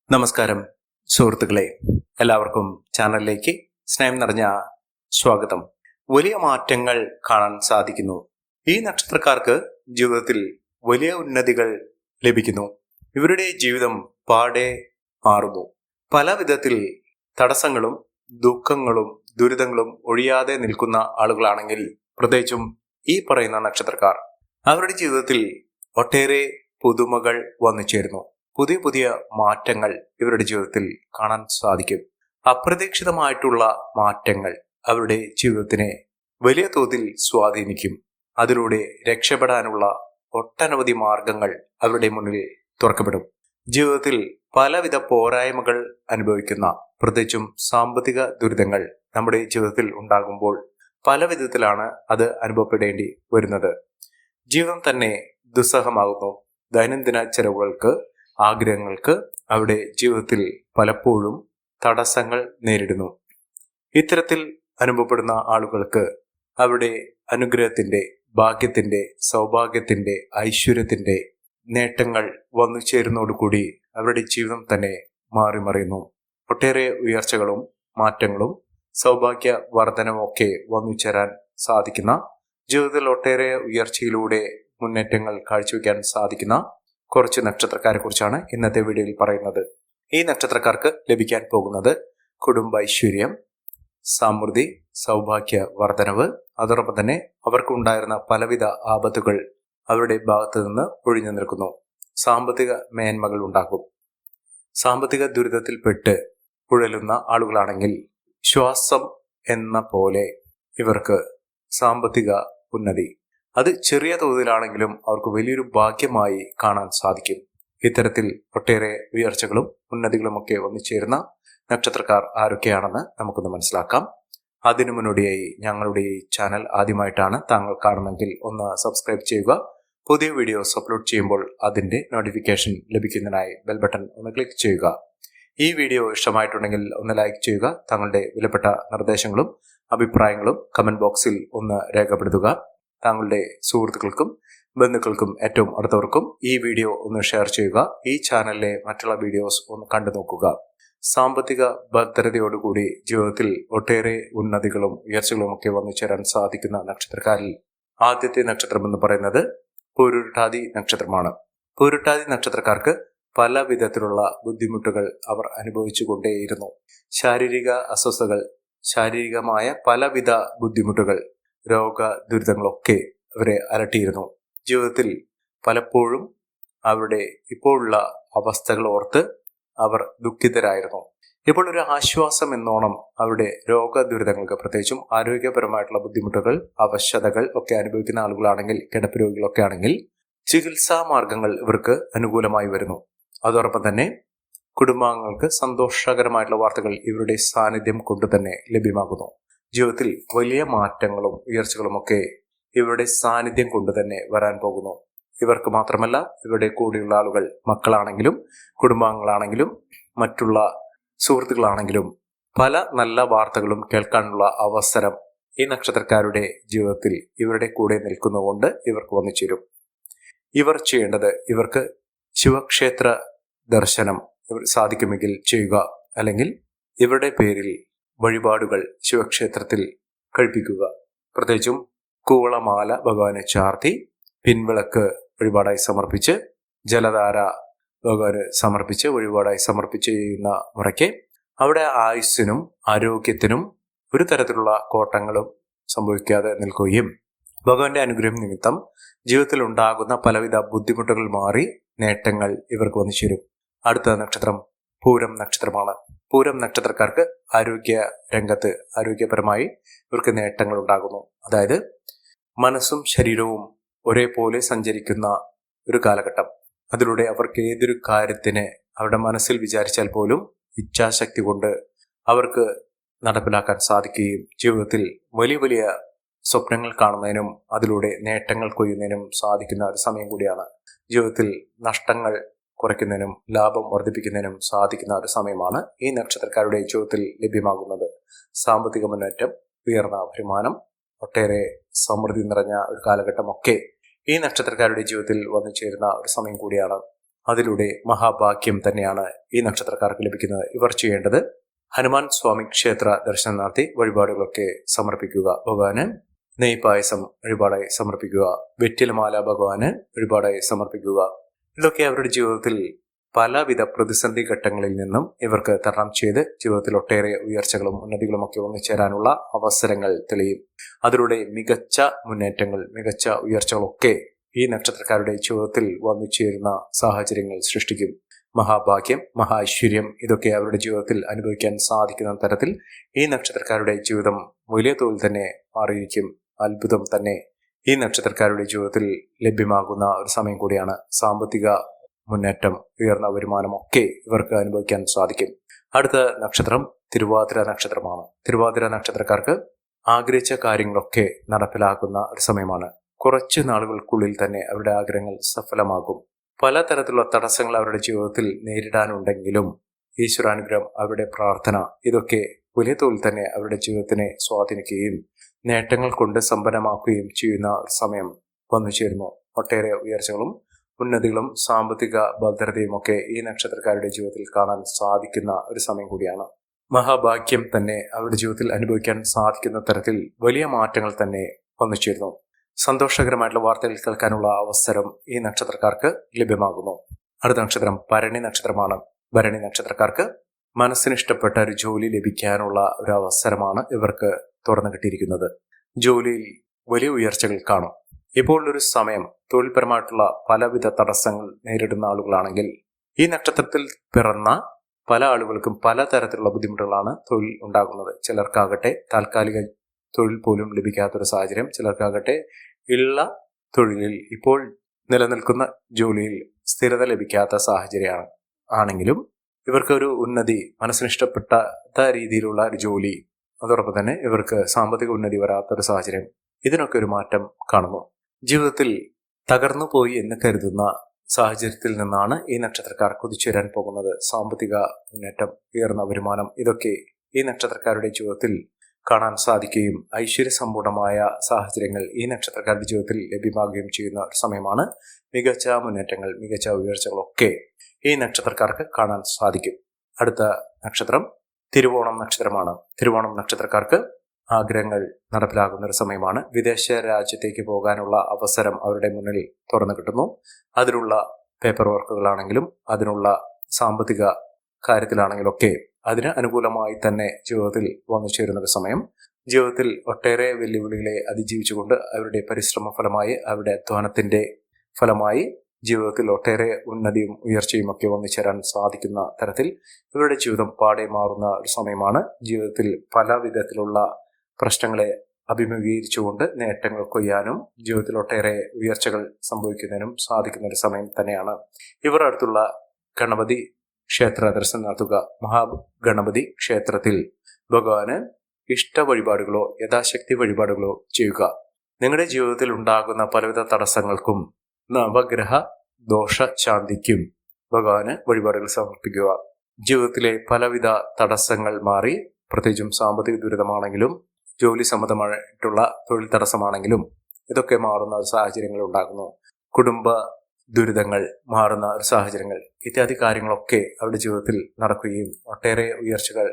നമസ്കാരം സുഹൃത്തുക്കളെ, എല്ലാവർക്കും ചാനലിലേക്ക് സ്നേഹം നിറഞ്ഞ സ്വാഗതം. വലിയ മാറ്റങ്ങൾ കാണാൻ സാധിക്കുന്നു. ഈ നക്ഷത്രക്കാർക്ക് ജീവിതത്തിൽ വലിയ ഉന്നതികൾ ലഭിക്കുന്നു. ഇവരുടെ ജീവിതം പാടെ മാറുന്നു. പല വിധത്തിൽ തടസ്സങ്ങളും ദുഃഖങ്ങളും ദുരിതങ്ങളും ഒഴിയാതെ നിൽക്കുന്ന ആളുകളാണെങ്കിൽ, പ്രത്യേകിച്ചും ഈ പറയുന്ന നക്ഷത്രക്കാർ, അവരുടെ ജീവിതത്തിൽ ഒട്ടേറെ പുതുമകൾ വന്നു ചേരുന്നു. പുതിയ പുതിയ മാറ്റങ്ങൾ ഇവരുടെ ജീവിതത്തിൽ കാണാൻ സാധിക്കും. അപ്രതീക്ഷിതമായിട്ടുള്ള മാറ്റങ്ങൾ അവരുടെ ജീവിതത്തിനെ വലിയ തോതിൽ സ്വാധീനിക്കും. അതിലൂടെ രക്ഷപ്പെടാനുള്ള ഒട്ടനവധി മാർഗങ്ങൾ അവരുടെ മുന്നിൽ തുറക്കപ്പെടും. ജീവിതത്തിൽ പലവിധ പോരായ്മകൾ അനുഭവിക്കുന്ന, പ്രത്യേകിച്ചും സാമ്പത്തിക ദുരിതങ്ങൾ നമ്മുടെ ജീവിതത്തിൽ ഉണ്ടാകുമ്പോൾ പല വിധത്തിലാണ് അത് അനുഭവപ്പെടേണ്ടി വരുന്നത്. ജീവിതം തന്നെ ദുസ്സഹമാകുന്നു. ദൈനംദിന ചെലവുകൾക്ക്, ആഗ്രഹങ്ങൾക്ക് അവിടെ ജീവിതത്തിൽ പലപ്പോഴും തടസ്സങ്ങൾ നേരിടുന്നു. ഇത്തരത്തിൽ അനുഭവപ്പെടുന്ന ആളുകൾക്ക് അവിടെ അനുഗ്രഹത്തിന്റെ, ഭാഗ്യത്തിന്റെ, സൗഭാഗ്യത്തിന്റെ, ഐശ്വര്യത്തിന്റെ നേട്ടങ്ങൾ വന്നു ചേരുന്നതോടുകൂടി അവരുടെ ജീവിതം തന്നെ മാറിമറിയുന്നു. ഒട്ടേറെ ഉയർച്ചകളും മാറ്റങ്ങളും സൗഭാഗ്യ വർധനവും ഒക്കെ വന്നു ചേരാൻ സാധിക്കുന്ന, ജീവിതത്തിൽ ഒട്ടേറെ ഉയർച്ചയിലൂടെ മുന്നേറ്റങ്ങൾ കാഴ്ചവെക്കാൻ സാധിക്കുന്ന കുറച്ച് നക്ഷത്രക്കാരെ കുറിച്ചാണ് ഇന്നത്തെ വീഡിയോയിൽ പറയുന്നത്. ഈ നക്ഷത്രക്കാർക്ക് ലഭിക്കാൻ പോകുന്നത് കുടുംബ ഐശ്വര്യം, സമൃദ്ധി, സൗഭാഗ്യ വർധനവ്, അതോടൊപ്പം തന്നെ അവർക്കുണ്ടായിരുന്ന പലവിധ ആപത്തുകൾ അവരുടെ ഭാഗത്ത് നിന്ന് ഒഴിഞ്ഞു നിൽക്കുന്നു. സാമ്പത്തിക മേന്മകൾ ഉണ്ടാകും. സാമ്പത്തിക ദുരിതത്തിൽപ്പെട്ട് ഉഴലുന്ന ആളുകളാണെങ്കിൽ ശ്വാസം എന്ന പോലെ ഇവർക്ക് സാമ്പത്തിക ഉന്നതി, അത് ചെറിയ തോതിലാണെങ്കിലും അവർക്ക് വലിയൊരു ഭാഗ്യമായി കാണാൻ സാധിക്കും. ഇത്തരത്തിൽ ഒട്ടേറെ ഉയർച്ചകളും ഉന്നതികളുമൊക്കെ വന്നു ചേരുന്ന നക്ഷത്രക്കാർ ആരൊക്കെയാണെന്ന് നമുക്കൊന്ന് മനസ്സിലാക്കാം. അതിനു മുന്നോടിയായി ഞങ്ങളുടെ ഈ ചാനൽ ആദ്യമായിട്ടാണ് താങ്കൾ കാണുന്നെങ്കിൽ ഒന്ന് സബ്സ്ക്രൈബ് ചെയ്യുക. പുതിയ വീഡിയോസ് അപ്ലോഡ് ചെയ്യുമ്പോൾ അതിന്റെ നോട്ടിഫിക്കേഷൻ ലഭിക്കുന്നതിനായി ബെൽ ബട്ടൺ ഒന്ന് ക്ലിക്ക് ചെയ്യുക. ഈ വീഡിയോ ഇഷ്ടമായിട്ടുണ്ടെങ്കിൽ ഒന്ന് ലൈക്ക് ചെയ്യുക. താങ്കളുടെ വിലപ്പെട്ട നിർദ്ദേശങ്ങളും അഭിപ്രായങ്ങളും കമന്റ് ബോക്സിൽ ഒന്ന് രേഖപ്പെടുത്തുക. താങ്കളുടെ സുഹൃത്തുക്കൾക്കും ബന്ധുക്കൾക്കും ഏറ്റവും അടുത്തവർക്കും ഈ വീഡിയോ ഒന്ന് ഷെയർ ചെയ്യുക. ഈ ചാനലിലെ മറ്റുള്ള വീഡിയോസ് ഒന്ന് കണ്ടു നോക്കുക. സാമ്പത്തിക ഭദ്രതയോടുകൂടി ജീവിതത്തിൽ ഒട്ടേറെ ഉന്നതികളും ഉയർച്ചകളും ഒക്കെ വന്നു ചേരാൻ സാധിക്കുന്ന നക്ഷത്രക്കാരിൽ ആദ്യത്തെ നക്ഷത്രം എന്ന് പറയുന്നത് പൂരുരുട്ടാതി നക്ഷത്രമാണ്. പൂരുരുട്ടാതി നക്ഷത്രക്കാർക്ക് പല വിധത്തിലുള്ള ബുദ്ധിമുട്ടുകൾ അവർ അനുഭവിച്ചു കൊണ്ടേയിരുന്നു. ശാരീരിക അസ്വസ്ഥതകൾ, ശാരീരികമായ പലവിധ ബുദ്ധിമുട്ടുകൾ, രോഗ ദുരിതങ്ങളൊക്കെ അവരെ അലട്ടിയിരുന്നു. ജീവിതത്തിൽ പലപ്പോഴും അവരുടെ ഇപ്പോഴുള്ള അവസ്ഥകൾ ഓർത്ത് അവർ ദുഃഖിതരായിരുന്നു. ഇപ്പോൾ ഒരു ആശ്വാസം എന്നോണം അവരുടെ രോഗ ദുരിതങ്ങൾക്ക്, പ്രത്യേകിച്ചും ആരോഗ്യപരമായിട്ടുള്ള ബുദ്ധിമുട്ടുകൾ, അവശതകൾ ഒക്കെ അനുഭവിക്കുന്ന ആളുകളാണെങ്കിൽ, കിടപ്പ് രോഗികളൊക്കെ ആണെങ്കിൽ ചികിത്സാ മാർഗങ്ങൾ ഇവർക്ക് അനുകൂലമായി വരുന്നു. അതോടൊപ്പം തന്നെ കുടുംബാംഗങ്ങൾക്ക് സന്തോഷകരമായിട്ടുള്ള വാർത്തകൾ ഇവരുടെ സാന്നിധ്യം കൊണ്ട് തന്നെ ലഭ്യമാകുന്നു. ജീവിതത്തിൽ വലിയ മാറ്റങ്ങളും ഉയർച്ചകളും ഒക്കെ ഇവരുടെ സാന്നിധ്യം കൊണ്ട് തന്നെ വരാൻ പോകുന്നു. ഇവർക്ക് മാത്രമല്ല, ഇവരുടെ കൂടെയുള്ള ആളുകൾ, മക്കളാണെങ്കിലും കുടുംബാംഗങ്ങളാണെങ്കിലും മറ്റുള്ള സുഹൃത്തുക്കളാണെങ്കിലും പല നല്ല വാർത്തകളും കേൾക്കാനുള്ള അവസരം ഈ നക്ഷത്രക്കാരുടെ ജീവിതത്തിൽ ഇവരുടെ കൂടെ നിൽക്കുന്നതുകൊണ്ട് ഇവർക്ക് വന്നു ചേരും. ഇവർ ചെയ്യേണ്ടത്, ഇവർക്ക് ശിവക്ഷേത്ര ദർശനം സാധിക്കുമെങ്കിൽ ചെയ്യുക, അല്ലെങ്കിൽ ഇവരുടെ പേരിൽ വഴിപാടുകൾ ശിവക്ഷേത്രത്തിൽ കഴിപ്പിക്കുക. പ്രത്യേകിച്ചും കൂവളമാല ഭഗവാനെ ചാർത്തി പിൻവിളക്ക് വഴിപാടായി സമർപ്പിച്ച്, ജലധാര ഭഗവാന് സമർപ്പിച്ച് വഴിപാടായി സമർപ്പിച്ച് ചെയ്യുന്ന മുറയ്ക്ക് അവിടെ ആയുസ്സിനും ആരോഗ്യത്തിനും ഒരു തരത്തിലുള്ള കോട്ടങ്ങളും സംഭവിക്കാതെ നിൽക്കുകയും ഭഗവാന്റെ അനുഗ്രഹം നിമിത്തം ജീവിതത്തിൽ ഉണ്ടാകുന്ന പലവിധ ബുദ്ധിമുട്ടുകൾ മാറി നേട്ടങ്ങൾ ഇവർക്ക് വന്നു ചേരും. അടുത്ത നക്ഷത്രം പൂരം നക്ഷത്രമാണ്. പൂരം നക്ഷത്രക്കാർക്ക് ആരോഗ്യ രംഗത്ത്, ആരോഗ്യപരമായി ഇവർക്ക് നേട്ടങ്ങൾ ഉണ്ടാകുന്നു. അതായത് മനസ്സും ശരീരവും ഒരേപോലെ സഞ്ചരിക്കുന്ന ഒരു കാലഘട്ടം. അതിലൂടെ അവർക്ക് ഏതൊരു കാര്യത്തിന് അവരുടെ മനസ്സിൽ വിചാരിച്ചാൽ പോലും ഇച്ഛാശക്തി കൊണ്ട് അവർക്ക് നടപ്പിലാക്കാൻ സാധിക്കുകയും ജീവിതത്തിൽ വലിയ വലിയ സ്വപ്നങ്ങൾ കാണുന്നതിനും അതിലൂടെ നേട്ടങ്ങൾ കൊയ്യുന്നതിനും സാധിക്കുന്ന ഒരു സമയം കൂടിയാണ്. ജീവിതത്തിൽ നഷ്ടങ്ങൾ കുറയ്ക്കുന്നതിനും ലാഭം വർദ്ധിപ്പിക്കുന്നതിനും സാധിക്കുന്ന ഒരു സമയമാണ് ഈ നക്ഷത്രക്കാരുടെ ജീവിതത്തിൽ ലഭ്യമാകുന്നത്. സാമ്പത്തിക മുന്നേറ്റം, ഉയർന്ന വരുമാനം, ഒട്ടേറെ സമൃദ്ധി നിറഞ്ഞ ഒരു കാലഘട്ടമൊക്കെ ഈ നക്ഷത്രക്കാരുടെ ജീവിതത്തിൽ വന്നു ചേരുന്ന ഒരു സമയം കൂടിയാണ്. അതിലൂടെ മഹാഭാഗ്യം തന്നെയാണ് ഈ നക്ഷത്രക്കാർക്ക് ലഭിക്കുന്നത്. ഇവർ ചെയ്യേണ്ടത് ഹനുമാൻ സ്വാമി ക്ഷേത്ര ദർശനം നടത്തി വഴിപാടുകളൊക്കെ സമർപ്പിക്കുക. ഭഗവാന് നെയ്പായസം വഴിപാടായി സമർപ്പിക്കുക. വെറ്റിലമാല ഭഗവാന് വഴിപാടായി സമർപ്പിക്കുക. ഇതൊക്കെ അവരുടെ ജീവിതത്തിൽ പലവിധ പ്രതിസന്ധി ഘട്ടങ്ങളിൽ നിന്നും ഇവർക്ക് തരണം ചെയ്ത് ജീവിതത്തിൽ ഒട്ടേറെ ഉയർച്ചകളും ഉന്നതികളും ഒക്കെ ഒന്നിച്ചേരാനുള്ള അവസരങ്ങൾ തെളിയും. അതിലൂടെ മികച്ച മുന്നേറ്റങ്ങൾ, മികച്ച ഉയർച്ചകളൊക്കെ ഈ നക്ഷത്രക്കാരുടെ ജീവിതത്തിൽ വന്നു ചേരുന്ന സാഹചര്യങ്ങൾ സൃഷ്ടിക്കും. മഹാഭാഗ്യം, മഹാഐശ്വര്യം ഇതൊക്കെ അവരുടെ ജീവിതത്തിൽ അനുഭവിക്കാൻ സാധിക്കുന്ന തരത്തിൽ ഈ നക്ഷത്രക്കാരുടെ ജീവിതം വലിയ തോതിൽ തന്നെ മാറിയിരിക്കും. അത്ഭുതം തന്നെ ഈ നക്ഷത്രക്കാരുടെ ജീവിതത്തിൽ ലഭ്യമാകുന്ന ഒരു സമയം കൂടിയാണ്. സാമ്പത്തിക മുന്നേറ്റം, ഉയർന്ന വരുമാനമൊക്കെ ഇവർക്ക് അനുഭവിക്കാൻ സാധിക്കും. അടുത്ത നക്ഷത്രം തിരുവാതിര നക്ഷത്രമാണ്. തിരുവാതിര നക്ഷത്രക്കാർക്ക് ആഗ്രഹിച്ച കാര്യങ്ങളൊക്കെ നടപ്പിലാക്കുന്ന ഒരു സമയമാണ്. കുറച്ച് നാളുകൾക്കുള്ളിൽ തന്നെ അവരുടെ ആഗ്രഹങ്ങൾ സഫലമാകും. പലതരത്തിലുള്ള തടസ്സങ്ങൾ അവരുടെ ജീവിതത്തിൽ നേരിടാനുണ്ടെങ്കിലും ഈശ്വരാനുഗ്രഹം, അവരുടെ പ്രാർത്ഥന ഇതൊക്കെ വലിയ തോതിൽ തന്നെ അവരുടെ ജീവിതത്തിനെ സ്വാധീനിക്കുകയും നേട്ടങ്ങൾ കൊണ്ട് സമ്പന്നമാക്കുകയും ചെയ്യുന്ന ഒരു സമയം വന്നു ചേരുന്നു. ഒട്ടേറെ ഉയർച്ചകളും ഉന്നതികളും സാമ്പത്തിക ഭദ്രതയും ഒക്കെ ഈ നക്ഷത്രക്കാരുടെ ജീവിതത്തിൽ കാണാൻ സാധിക്കുന്ന ഒരു സമയം കൂടിയാണ്. മഹാഭാഗ്യം തന്നെ അവരുടെ ജീവിതത്തിൽ അനുഭവിക്കാൻ സാധിക്കുന്ന തരത്തിൽ വലിയ മാറ്റങ്ങൾ തന്നെ വന്നു ചേരുന്നു. സന്തോഷകരമായിട്ടുള്ള വാർത്തകൾ കേൾക്കാനുള്ള അവസരം ഈ നക്ഷത്രക്കാർക്ക് ലഭ്യമാകുന്നു. അടുത്ത നക്ഷത്രം ഭരണി നക്ഷത്രമാണ്. ഭരണി നക്ഷത്രക്കാർക്ക് മനസ്സിനിഷ്ടപ്പെട്ട ഒരു ജോലി ലഭിക്കാനുള്ള ഒരു അവസരമാണ് ഇവർക്ക് തുറന്നു കിട്ടിയിരിക്കുന്നത്. ജോലിയിൽ വലിയ ഉയർച്ചകൾ കാണും. ഇപ്പോൾ ഒരു സമയം തൊഴിൽപരമായിട്ടുള്ള പലവിധ തടസ്സങ്ങൾ നേരിടുന്ന ആളുകളാണെങ്കിൽ ഈ നക്ഷത്രത്തിൽ പിറന്ന പല ആളുകൾക്കും പലതരത്തിലുള്ള ബുദ്ധിമുട്ടുകളാണ് തൊഴിൽ ഉണ്ടാകുന്നത്. ചിലർക്കാകട്ടെ താൽക്കാലിക തൊഴിൽ പോലും ലഭിക്കാത്തൊരു സാഹചര്യം, ചിലർക്കാകട്ടെ ഉള്ള തൊഴിലിൽ, ഇപ്പോൾ നിലനിൽക്കുന്ന ജോലിയിൽ സ്ഥിരത ലഭിക്കാത്ത സാഹചര്യമാണ്. ആണെങ്കിലും ഇവർക്കൊരു ഉന്നതി, മനസ്സിനിഷ്ടപ്പെട്ട രീതിയിലുള്ള ഒരു ജോലി, അതോടൊപ്പം തന്നെ ഇവർക്ക് സാമ്പത്തിക ഉന്നതി വരാത്തൊരു സാഹചര്യം, ഇതിനൊക്കെ ഒരു മാറ്റം കാണുന്നു. ജീവിതത്തിൽ തകർന്നു പോയി എന്ന് കരുതുന്ന സാഹചര്യത്തിൽ നിന്നാണ് ഈ നക്ഷത്രക്കാർ കുതിച്ചുയരാൻ പോകുന്നത്. സാമ്പത്തിക മുന്നേറ്റം, ഉയർന്ന വരുമാനം ഇതൊക്കെ ഈ നക്ഷത്രക്കാരുടെ ജീവിതത്തിൽ കാണാൻ സാധിക്കുകയും ഐശ്വര്യസമ്പൂർണമായ സാഹചര്യങ്ങൾ ഈ നക്ഷത്രക്കാരുടെ ജീവിതത്തിൽ ലഭ്യമാകുകയും ചെയ്യുന്ന ഒരു സമയമാണ്. മികച്ച മുന്നേറ്റങ്ങൾ, മികച്ച ഉയർച്ചകളൊക്കെ ഈ നക്ഷത്രക്കാർക്ക് കാണാൻ സാധിക്കും. അടുത്ത നക്ഷത്രം തിരുവോണം നക്ഷത്രമാണ്. തിരുവോണം നക്ഷത്രക്കാർക്ക് ആഗ്രഹങ്ങൾ നടപ്പിലാകുന്ന ഒരു സമയമാണ്. വിദേശ രാജ്യത്തേക്ക് പോകാനുള്ള അവസരം അവരുടെ മുന്നിൽ തുറന്നു കിട്ടുന്നു. അതിനുള്ള പേപ്പർ വർക്കുകളാണെങ്കിലും അതിനുള്ള സാമ്പത്തിക കാര്യത്തിലാണെങ്കിലും ഒക്കെ അതിന് അനുകൂലമായി തന്നെ ജീവിതത്തിൽ വന്നു ചേരുന്ന ഒരു സമയം. ജീവിതത്തിൽ ഒട്ടേറെ വെല്ലുവിളികളെ അതിജീവിച്ചുകൊണ്ട് അവരുടെ പരിശ്രമ ഫലമായി, അവരുടെ അധ്വാനത്തിന്റെ ഫലമായി ജീവിതത്തിൽ ഒട്ടേറെ ഉന്നതിയും ഉയർച്ചയും ഒക്കെ വന്നു ചേരാൻ സാധിക്കുന്ന തരത്തിൽ ഇവരുടെ ജീവിതം പാടെ മാറുന്ന ഒരു സമയമാണ്. ജീവിതത്തിൽ പല വിധത്തിലുള്ള പ്രശ്നങ്ങളെ അഭിമുഖീകരിച്ചുകൊണ്ട് നേട്ടങ്ങൾ കൊയ്യാനും ജീവിതത്തിൽ ഒട്ടേറെ ഉയർച്ചകൾ സംഭവിക്കുന്നതിനും സാധിക്കുന്ന ഒരു സമയം തന്നെയാണ്. ഇവർ അടുത്തുള്ള ഗണപതി ക്ഷേത്ര ദർശനം നടത്തുക. മഹാഗണപതി ക്ഷേത്രത്തിൽ ഭഗവാന് ഇഷ്ട വഴിപാടുകളോ യഥാശക്തി വഴിപാടുകളോ ചെയ്യുക. നിങ്ങളുടെ ജീവിതത്തിൽ ഉണ്ടാകുന്ന പലവിധ തടസ്സങ്ങൾക്കും നവഗ്രഹ ദോഷ ശാന്തിക്കും ഭഗവാന് വഴിപാടുകൾ സമർപ്പിക്കുക. ജീവിതത്തിലെ പലവിധ തടസ്സങ്ങൾ മാറി, പ്രത്യേകിച്ചും സാമ്പത്തിക ദുരിതമാണെങ്കിലും ജോലി സംബന്ധമായിട്ടുള്ള തൊഴിൽ തടസ്സമാണെങ്കിലും ഇതൊക്കെ മാറുന്ന ഒരു സാഹചര്യങ്ങൾ ഉണ്ടാകുന്നു. കുടുംബ ദുരിതങ്ങൾ മാറുന്ന ഒരു സാഹചര്യങ്ങൾ, ഇത്യാദി കാര്യങ്ങളൊക്കെ അവരുടെ ജീവിതത്തിൽ നടക്കുകയും ഒട്ടേറെ ഉയർച്ചകൾ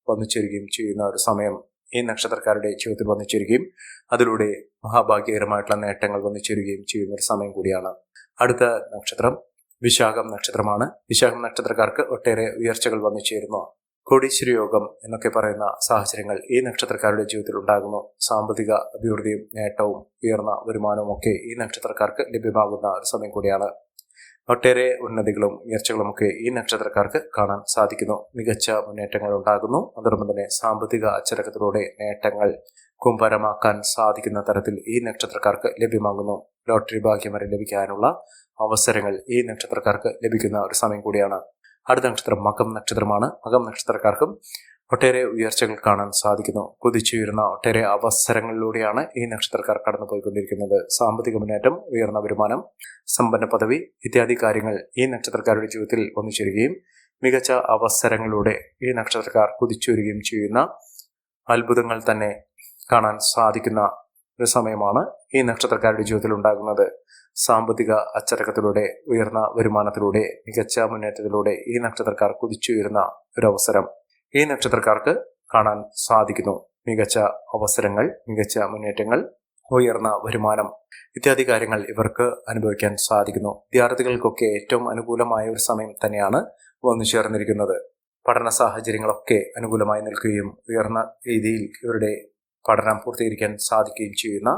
വന്നു ചേരുകയും ചെയ്യുന്ന ഒരു സമയം ഈ നക്ഷത്രക്കാരുടെ ജീവിതത്തിൽ വന്നു ചേരുകയും അതിലൂടെ മഹാഭാഗ്യകരമായിട്ടുള്ള നേട്ടങ്ങൾ വന്നു ചേരുകയും ചെയ്യുന്ന ഒരു സമയം കൂടിയാണ്. അടുത്ത നക്ഷത്രം വിശാഖം നക്ഷത്രമാണ്. വിശാഖം നക്ഷത്രക്കാർക്ക് ഒട്ടേറെ ഉയർച്ചകൾ വന്നു ചേരുന്നു. കോടീശ്വര യോഗം എന്നൊക്കെ പറയുന്ന സാഹചര്യങ്ങൾ ഈ നക്ഷത്രക്കാരുടെ ജീവിതത്തിൽ ഉണ്ടാകുന്നു. സാമ്പത്തിക അഭിവൃദ്ധിയും നേട്ടവും ഉയർന്ന വരുമാനവും ഒക്കെ ഈ നക്ഷത്രക്കാർക്ക് ലഭ്യമാകുന്ന ഒരു സമയം കൂടിയാണ്. ഒട്ടേറെ ഉന്നതികളും ഉയർച്ചകളും ഒക്കെ ഈ നക്ഷത്രക്കാർക്ക് കാണാൻ സാധിക്കുന്നു. മികച്ച മുന്നേറ്റങ്ങൾ ഉണ്ടാകുന്നു. അതോടൊപ്പം തന്നെ സാമ്പത്തിക അച്ചടക്കത്തിലൂടെ നേട്ടങ്ങൾ കുംഭരമാക്കാൻ സാധിക്കുന്ന തരത്തിൽ ഈ നക്ഷത്രക്കാർക്ക് ലഭ്യമാകുന്നു. ലോട്ടറി ഭാഗ്യം വരെ ലഭിക്കാനുള്ള അവസരങ്ങൾ ഈ നക്ഷത്രക്കാർക്ക് ലഭിക്കുന്ന ഒരു സമയം കൂടിയാണ്. അടുത്ത നക്ഷത്രം മകം നക്ഷത്രമാണ്. മകം നക്ഷത്രക്കാർക്കും ഒട്ടേറെ ഉയർച്ചകൾ കാണാൻ സാധിക്കുന്നു. കുതിച്ചുയരുന്ന ഒട്ടേറെ അവസരങ്ങളിലൂടെയാണ് ഈ നക്ഷത്രക്കാർ കടന്നുപോയിക്കൊണ്ടിരിക്കുന്നത്. സാമ്പത്തിക മുന്നേറ്റം, ഉയർന്ന വരുമാനം, സമ്പന്ന പദവി ഇത്യാദി കാര്യങ്ങൾ ഈ നക്ഷത്രക്കാരുടെ ജീവിതത്തിൽ വന്നു ചേരുകയും മികച്ച അവസരങ്ങളിലൂടെ ഈ നക്ഷത്രക്കാർ കുതിച്ചുയരുകയും ചെയ്യുന്ന അത്ഭുതങ്ങൾ തന്നെ കാണാൻ സാധിക്കുന്ന ഒരു സമയമാണ് ഈ നക്ഷത്രക്കാരുടെ ജീവിതത്തിൽ ഉണ്ടാകുന്നത്. സാമ്പത്തിക അച്ചടക്കത്തിലൂടെ, ഉയർന്ന വരുമാനത്തിലൂടെ, മികച്ച മുന്നേറ്റത്തിലൂടെ ഈ നക്ഷത്രക്കാർ കുതിച്ചുയരുന്ന ഒരു അവസരം ഈ നക്ഷത്രക്കാർക്ക് കാണാൻ സാധിക്കുന്നു. മികച്ച അവസരങ്ങൾ, മികച്ച മുന്നേറ്റങ്ങൾ, ഉയർന്ന വരുമാനം ഇത്യാദി കാര്യങ്ങൾ ഇവർക്ക് അനുഭവിക്കാൻ സാധിക്കുന്നു. വിദ്യാർത്ഥികൾക്കൊക്കെ ഏറ്റവും അനുകൂലമായ ഒരു സമയം തന്നെയാണ് വന്നു ചേർന്നിരിക്കുന്നത്. പഠന സാഹചര്യങ്ങളൊക്കെ അനുകൂലമായി നിൽക്കുകയും ഉയർന്ന രീതിയിൽ ഇവരുടെ പഠനം പൂർത്തീകരിക്കാൻ സാധിക്കുകയും ചെയ്യുന്ന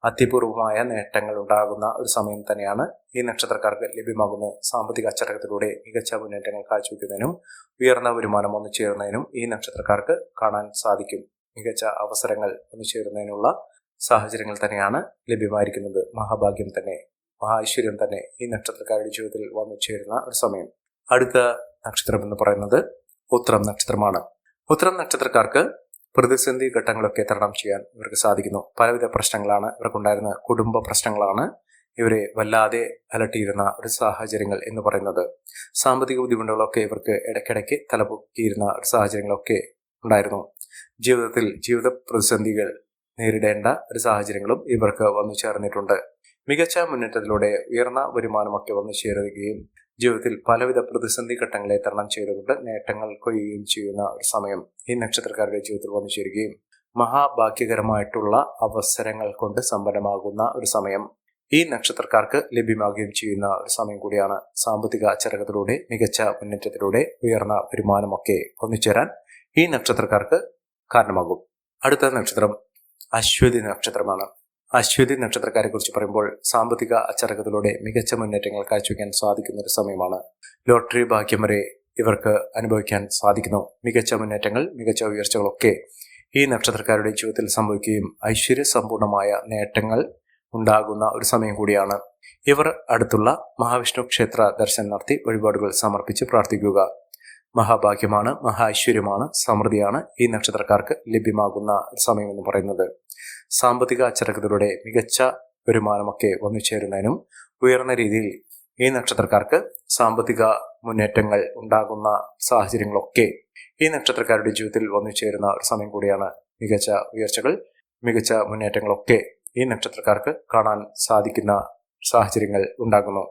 അത്യപൂർവമായ നേട്ടങ്ങൾ ഉണ്ടാകുന്ന ഒരു സമയം തന്നെയാണ് ഈ നക്ഷത്രക്കാർക്ക് ലഭ്യമാകുന്നത്. സാമ്പത്തിക അച്ചടക്കത്തിലൂടെ മികച്ച മുന്നേറ്റങ്ങൾ കാഴ്ചവെക്കുന്നതിനും ഉയർന്ന വരുമാനം വന്നു ചേരുന്നതിനും ഈ നക്ഷത്രക്കാർക്ക് കാണാൻ സാധിക്കും. മികച്ച അവസരങ്ങൾ വന്നു ചേരുന്നതിനുള്ള സാഹചര്യങ്ങൾ തന്നെയാണ് ലഭ്യമായിരിക്കുന്നത്. മഹാഭാഗ്യം തന്നെ, മഹാഐശ്വര്യം തന്നെ ഈ നക്ഷത്രക്കാരുടെ ജീവിതത്തിൽ വന്നു ചേരുന്ന ഒരു സമയം. അടുത്ത നക്ഷത്രം എന്ന് പറയുന്നത് ഉത്രം നക്ഷത്രമാണ്. ഉത്രം നക്ഷത്രക്കാർക്ക് പ്രതിസന്ധി ഘട്ടങ്ങളൊക്കെ തരണം ചെയ്യാൻ ഇവർക്ക് സാധിക്കുന്നു. പലവിധ പ്രശ്നങ്ങളാണ് ഇവർക്കുണ്ടായിരുന്ന, കുടുംബ പ്രശ്നങ്ങളാണ് ഇവരെ വല്ലാതെ അലട്ടിയിരുന്ന ഒരു സാഹചര്യങ്ങൾ എന്ന് പറയുന്നത്. സാമ്പത്തിക ബുദ്ധിമുട്ടുകളൊക്കെ ഇവർക്ക് ഇടയ്ക്കിടയ്ക്ക് തലപൊക്കിയിരുന്ന ഒരു സാഹചര്യങ്ങളൊക്കെ ഉണ്ടായിരുന്നു. ജീവിത പ്രതിസന്ധികൾ നേരിടേണ്ട ഒരു സാഹചര്യങ്ങളും ഇവർക്ക് വന്നു ചേർന്നിട്ടുണ്ട്. മികച്ച മുന്നേറ്റത്തിലൂടെ ഉയർന്ന വരുമാനമൊക്കെ വന്നു ചേരുകയും ജീവിതത്തിൽ പലവിധ പ്രതിസന്ധി ഘട്ടങ്ങളെ തരണം ചെയ്തുകൊണ്ട് നേട്ടങ്ങൾ കൊയ്യുകയും ചെയ്യുന്ന ഒരു സമയം ഈ നക്ഷത്രക്കാരുടെ ജീവിതത്തിൽ വന്നു ചേരുകയും മഹാഭാഗ്യകരമായിട്ടുള്ള അവസരങ്ങൾ കൊണ്ട് സമ്പന്നമാകുന്ന ഒരു സമയം ഈ നക്ഷത്രക്കാർക്ക് ലഭ്യമാകുകയും ചെയ്യുന്ന ഒരു സമയം കൂടിയാണ്. സാമ്പത്തിക അച്ചടക്കത്തിലൂടെ, മികച്ച മുന്നേറ്റത്തിലൂടെ ഉയർന്ന വരുമാനമൊക്കെ ഒന്നുചേരാൻ ഈ നക്ഷത്രക്കാർക്ക് കാരണമാകും. അടുത്ത നക്ഷത്രം അശ്വതി നക്ഷത്രമാണ്. അശ്വതി നക്ഷത്രക്കാരെ കുറിച്ച് പറയുമ്പോൾ സാമ്പത്തിക അച്ചടക്കത്തിലൂടെ മികച്ച മുന്നേറ്റങ്ങൾ കാഴ്ചവെക്കാൻ സാധിക്കുന്ന ഒരു സമയമാണ്. ലോട്ടറി ഭാഗ്യം വരെ ഇവർക്ക് അനുഭവിക്കാൻ സാധിക്കുന്നു. മികച്ച മുന്നേറ്റങ്ങൾ, മികച്ച ഉയർച്ചകളൊക്കെ ഈ നക്ഷത്രക്കാരുടെ ജീവിതത്തിൽ സംഭവിക്കുകയും ഐശ്വര്യസമ്പൂർണമായ നേട്ടങ്ങൾ ഉണ്ടാകുന്ന ഒരു സമയം കൂടിയാണ്. ഇവർ അടുത്തുള്ള മഹാവിഷ്ണു ക്ഷേത്ര ദർശനം നടത്തി വഴിപാടുകൾ സമർപ്പിച്ച് പ്രാർത്ഥിക്കുക. മഹാഭാഗ്യമാണ്, മഹാ ഐശ്വര്യമാണ്, സമൃദ്ധിയാണ് ഈ നക്ഷത്രക്കാർക്ക് ലഭ്യമാകുന്ന സമയം എന്ന് പറയുന്നത്. സാമ്പത്തിക അച്ചടക്കത്തിലൂടെ മികച്ച വരുമാനമൊക്കെ വന്നു ചേരുന്നതിനും ഉയർന്ന രീതിയിൽ ഈ നക്ഷത്രക്കാർക്ക് സാമ്പത്തിക മുന്നേറ്റങ്ങൾ ഉണ്ടാകുന്ന സാഹചര്യങ്ങളൊക്കെ ഈ നക്ഷത്രക്കാരുടെ ജീവിതത്തിൽ വന്നു ചേരുന്ന ഒരു സമയം കൂടിയാണ്. മികച്ച ഉയർച്ചകൾ, മികച്ച മുന്നേറ്റങ്ങളൊക്കെ ഈ നക്ഷത്രക്കാർക്ക് കാണാൻ സാധിക്കുന്ന സാഹചര്യങ്ങൾ ഉണ്ടാകുന്നു.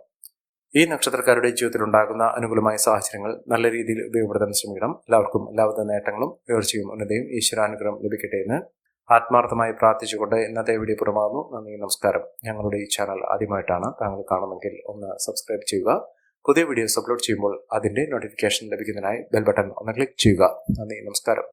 ഈ നക്ഷത്രക്കാരുടെ ജീവിതത്തിൽ ഉണ്ടാകുന്ന അനുകൂലമായ സാഹചര്യങ്ങൾ നല്ല രീതിയിൽ ഉപയോഗപ്പെടുത്താൻ ശ്രമിക്കണം. എല്ലാവർക്കും എല്ലാവിധ നേട്ടങ്ങളും ഉയർച്ചയും ഉന്നതയും ഈശ്വരാനുഗ്രഹം ലഭിക്കട്ടെ എന്ന് ആത്മാർത്ഥമായി പ്രാർത്ഥിച്ചുകൊണ്ട് ഇന്നത്തെ വീഡിയോ പുറമാകുന്നു. നന്ദി, നമസ്കാരം. ഞങ്ങളുടെ ഈ ചാനൽ ആദ്യമായിട്ടാണ് താങ്കൾ കാണുമെങ്കിൽ ഒന്ന് സബ്സ്ക്രൈബ് ചെയ്യുക. പുതിയ വീഡിയോസ് അപ്ലോഡ് ചെയ്യുമ്പോൾ അതിന്റെ നോട്ടിഫിക്കേഷൻ ലഭിക്കുന്നതിനായി ബെൽ ബട്ടൺ ഒന്ന് ക്ലിക്ക് ചെയ്യുക. നന്ദി, നമസ്കാരം.